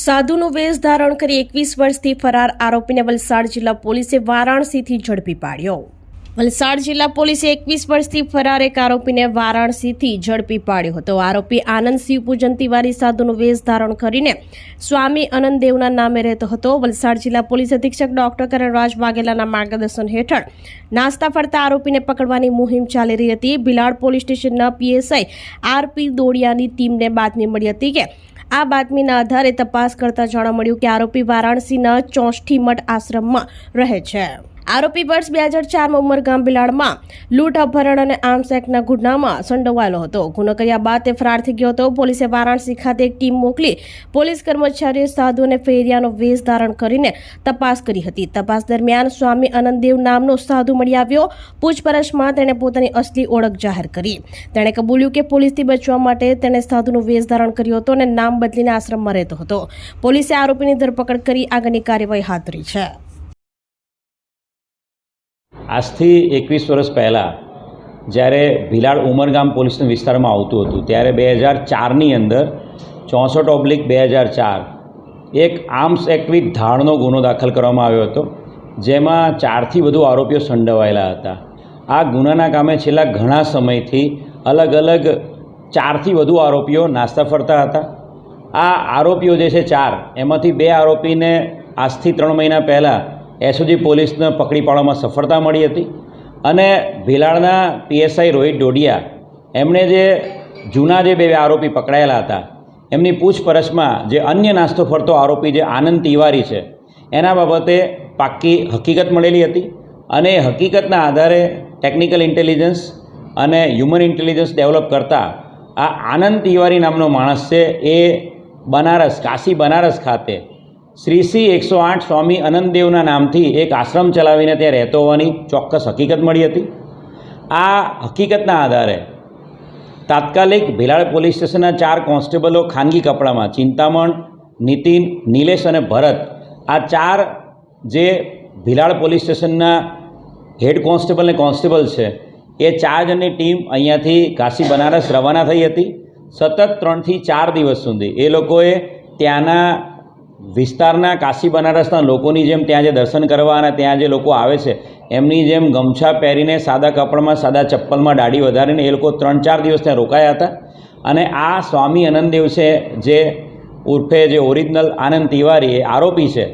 સાધુનું વેશ ધારણ કરી 21 વર્ષથી ફરાર આરોપીને વલસાડ જિલ્લા પોલીસે વારાણસીથી ઝડપી પાડ્યો। વલસાડ જિલ્લા પોલીસે 21 વર્ષથી ફરાર એક આરોપીને વારાણસીથી ઝડપી પાડ્યો હતો। આરોપી આનંદ શિવપૂજન તિવારી સાધુનું વેશ ધારણ કરીને સ્વામી અનંતદેવના નામે રહેતો હતો। વલસાડ જિલ્લા પોલીસ અધિક્ષક ડોક્ટર કરણરાજ વાઘેલાના માર્ગદર્શન હેઠળ નાસ્તા ફરતા આરોપીને પકડવાની મુહિમ ચાલી રહી હતી। ભિલાડ પોલીસ સ્ટેશનના પીએસઆઈ આરપી દોડિયાની ટીમને બાતમી મળી હતી કે આ બાતમીના આધારે તપાસ કરતા જાણવા મળ્યું કે આરોપી વારાણસીના ચોષ્ઠી મઠ આશ્રમમાં રહે છે। આરોપી વર્ષ 2004માં ઉમરગામ ભિલાડમાં લૂંટ અપહરણ અને આર્મ્સ એક્ટના ગુનામાં સંડોવાયેલો હતો। ગુનો કર્યા બાદ તે ફરાર થઈ ગયો હતો। પોલીસે વારાણસી ખાતે એક ટીમ મોકલી પોલીસ કર્મચારીઓ સાધુ અને ફેરિયાનો વેશ ધારણ કરીને તપાસ કરી હતી। તપાસ દરમિયાન સ્વામી અનંતદેવ નામનો સાધુ મળી આવ્યો। પૂછપરછમાં તેણે પોતાની અસલી ઓળખ જાહેર કરી। તેણે કબૂલ્યું કે પોલીસથી બચવા માટે તેણે સાધુનો વેશ ધારણ કર્યો હતો અને નામ બદલીને આશ્રમમાં રહેતો હતો। પોલીસે આરોપીની ધરપકડ કરી આગળની કાર્યવાહી હાથ ધરી છે। આજથી 21 વર્ષ પહેલાં જ્યારે ભિલાડ ઉમરગામ પોલીસના વિસ્તારમાં આવતું હતું ત્યારે 2004ની અંદર 64/2004 એક આર્મ્સ એક્ટ વિથ ધાડનો ગુનો દાખલ કરવામાં આવ્યો હતો, જેમાં 4થી વધુ આરોપીઓ સંડોવાયેલા હતા। આ ગુનાના કામે છેલ્લા ઘણા સમયથી અલગ અલગ 4થી વધુ આરોપીઓ નાસ્તા ફરતા હતા। આ આરોપીઓ જે છે 4, એમાંથી 2 આરોપીને આજથી 3 મહિના પહેલાં એસઓજી પોલીસને પકડી પાડવામાં સફળતા મળી હતી અને ભિલાડના પીએસઆઈ રોહિત ડોડિયા એમણે જે જૂના જે 2 આરોપી પકડાયેલા હતા એમની પૂછપરછમાં જે અન્ય નાસ્તો ફરતો આરોપી જે આનંદ તિવારી છે એના બાબતે પાક્કી હકીકત મળેલી હતી અને એ હકીકતના આધારે ટેકનિકલ ઇન્ટેલિજન્સ અને હ્યુમન ઇન્ટેલિજન્સ ડેવલપ કરતા આ આનંદ તિવારી નામનો માણસ છે એ કાશી બનારસ ખાતે શ્રી 108 સ્વામી અનંતદેવના નામથી એક આશ્રમ ચલાવીને ત્યાં રહેતો હોવાની ચોક્કસ હકીકત મળી હતી। આ હકીકતના આધારે તાત્કાલિક ભિલાડ પોલીસ સ્ટેશનના 4 કોન્સ્ટેબલો ખાનગી કપડામાં ચિંતામણ, નીતિન, નિલેશ અને ભરત, આ 4 જે ભિલાડ પોલીસ સ્ટેશનના હેડ કોન્સ્ટેબલ અને કોન્સ્ટેબલ છે એ 4 જણની ટીમ અહીંયાથી કાશી બનારસ રવાના થઈ હતી। સતત 3 થી 4 દિવસ સુધી એ લોકોએ ત્યાંના વિસ્તારના કાશી બનારસના લોકોની જેમ ત્યાં જે દર્શન કરવા અને ત્યાં જે લોકો આવે છે એમની જેમ ગમછા પહેરીને સાદા કપડામાં, સાદા ચપ્પલમાં દાઢી વધારીને એ લોકો 3-4 દિવસ ત્યાં રોકાયા હતા અને આ સ્વામી અનંતદેવ છે જે ઉર્ફે જે ઓરિજિનલ આનંદ તિવારી એ આરોપી છે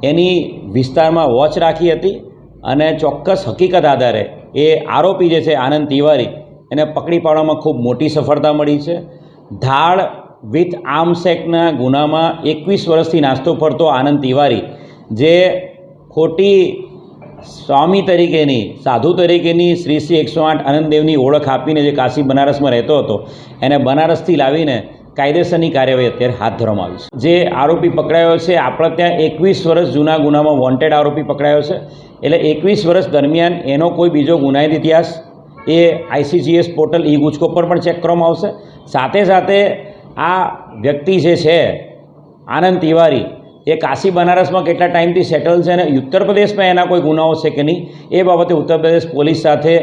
એની વિસ્તારમાં વોચ રાખી હતી અને ચોક્કસ હકીકત આધારે એ આરોપી જે છે આનંદ તિવારી એને પકડી પાડવામાં ખૂબ મોટી સફળતા મળી છે। ધાડ વિથ આર્મ્સ એક્ટના ગુનામાં 21 વર્ષથી નાસ્તો ફરતો આનંદ તિવારી જે ખોટી સ્વામી તરીકેની, સાધુ તરીકેની શ્રી 108 આનંદદેવની ઓળખ આપીને જે કાશી બનારસમાં રહેતો હતો એને બનારસથી લાવીને કાયદેસરની કાર્યવાહી અત્યારે હાથ ધરવામાં આવી છે। જે આરોપી પકડાયો છે આપણે ત્યાં 21 વર્ષ જૂના ગુનામાં વોન્ટેડ આરોપી પકડાયો છે, એટલે 21 વર્ષ દરમિયાન એનો કોઈ બીજો ગુનાહિત ઇતિહાસ એ ICGS પોર્ટલ ઈ ગુજકો પર પણ ચેક કરવામાં આવશે। સાથે સાથે આ વ્યક્તિ જે છે આનંદ તિવારી એ કાશી બનારસમાં કેટલા ટાઈમથી સેટલ છે અને ઉત્તર પ્રદેશમાં એના કોઈ ગુનાઓ છે કે નહીં એ બાબતે ઉત્તર પ્રદેશ પોલીસ સાથે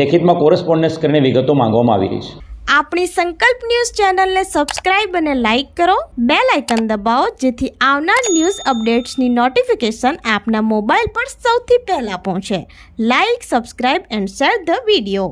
લેખિતમાં કોરસ્પોન્ડન્સ કરીને વિગતો માંગવામાં આવી રહી છે। આપણી સંકલ્પ ન્યૂઝ ચેનલને સબસ્ક્રાઇબ અને લાઇક કરો, બેલ આઇકન દબાવો જેથી આવનાર ન્યૂઝ અપડેટ્સની નોટિફિકેશન આપના મોબાઈલ પર સૌથી પહેલા પહોંચે। Like, subscribe and share the video.